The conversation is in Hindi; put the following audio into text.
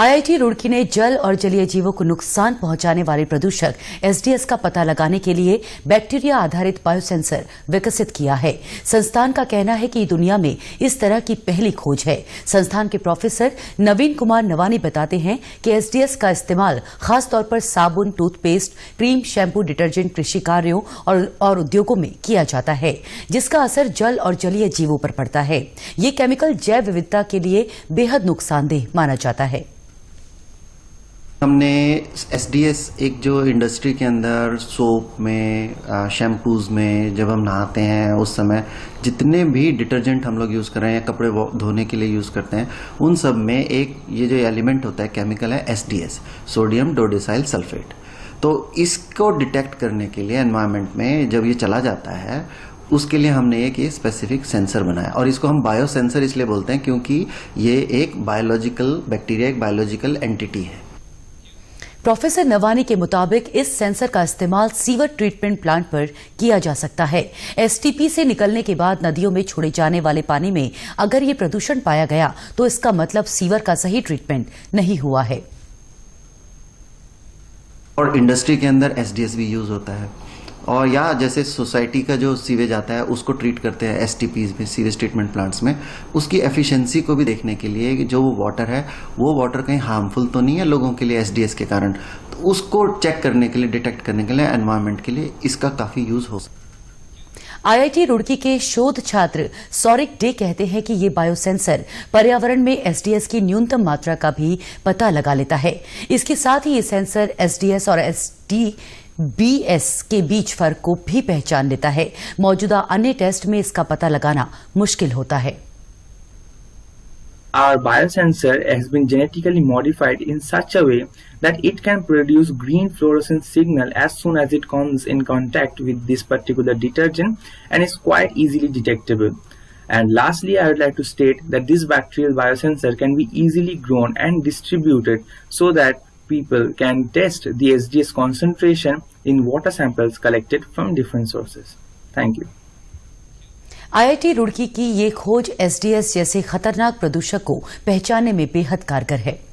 आईआईटी रुड़की ने जल और जलीय जीवों को नुकसान पहुंचाने वाले प्रदूषक एसडीएस का पता लगाने के लिए बैक्टीरिया आधारित बायोसेंसर विकसित किया है। संस्थान का कहना है कि दुनिया में इस तरह की पहली खोज है। संस्थान के प्रोफेसर नवीन कुमार नवानी बताते हैं कि एसडीएस का इस्तेमाल खासतौर पर साबुन, टूथपेस्ट, क्रीम, शैम्पू, डिटर्जेंट, कृषि कार्यों और उद्योगों में किया जाता है, जिसका असर जल और जलीय जीवों पर पड़ता है। ये केमिकल जैव विविधता के लिए बेहद नुकसानदेह माना जाता है। हमने एसडीएस एक जो इंडस्ट्री के अंदर सोप में, शैम्पूज में जब हम नहाते हैं उस समय जितने भी डिटर्जेंट हम लोग यूज़ कर रहे हैं, कपड़े धोने के लिए यूज़ करते हैं, उन सब में एक ये जो एलिमेंट होता है, केमिकल है एसडीएस, सोडियम डोडेसाइल सल्फेट। तो इसको डिटेक्ट करने के लिए एनवायरनमेंट में जब ये चला जाता है, उसके लिए हमने एक ये स्पेसिफिक सेंसर बनाया और इसको हम बायो सेंसर इसलिए बोलते हैं क्योंकि ये एक बायोलॉजिकल बैक्टीरिया, एक बायोलॉजिकल एंटिटी है। प्रोफेसर नवानी के मुताबिक इस सेंसर का इस्तेमाल सीवर ट्रीटमेंट प्लांट पर किया जा सकता है। एसटीपी से निकलने के बाद नदियों में छोड़े जाने वाले पानी में अगर ये प्रदूषण पाया गया तो इसका मतलब सीवर का सही ट्रीटमेंट नहीं हुआ है। और इंडस्ट्री के अंदर एसडीएस भी यूज होता है और या जैसे सोसाइटी का जो सीवेज आता है उसको ट्रीट करते हैं एसटीपीज में, सीवेज ट्रीटमेंट प्लांट्स में। उसकी एफिशिएंसी को भी देखने के लिए कि जो वो वाटर है वो वाटर कहीं हार्मफुल तो नहीं है लोगों के लिए एसडीएस के कारण, तो उसको चेक करने के लिए, डिटेक्ट करने के लिए एनवायरनमेंट के लिए इसका काफी यूज हो सकता है। आईआईटी रुड़की के शोध छात्र सौरिक डे कहते हैं कि ये बायोसेंसर पर्यावरण में एसडीएस की न्यूनतम मात्रा का भी पता लगा लेता है। इसके साथ ही ये सेंसर एसडीएस और एसडीबीएस के बीच फर्क को भी पहचान लेता है। मौजूदा अन्य टेस्ट में इसका पता लगाना मुश्किल होता है। Our biosensor has been genetically modified in such a way that it can produce green fluorescent signal as soon as it comes in contact with this particular detergent and is quite easily detectable. And lastly, I would like to state that this bacterial biosensor can be easily grown and distributed so that people can test the SDS concentration in water samples collected from different sources. Thank you. IIT Roorkee की ये खोज एसडीएस जैसे खतरनाक प्रदूषक को पहचानने में बेहद कारगर है।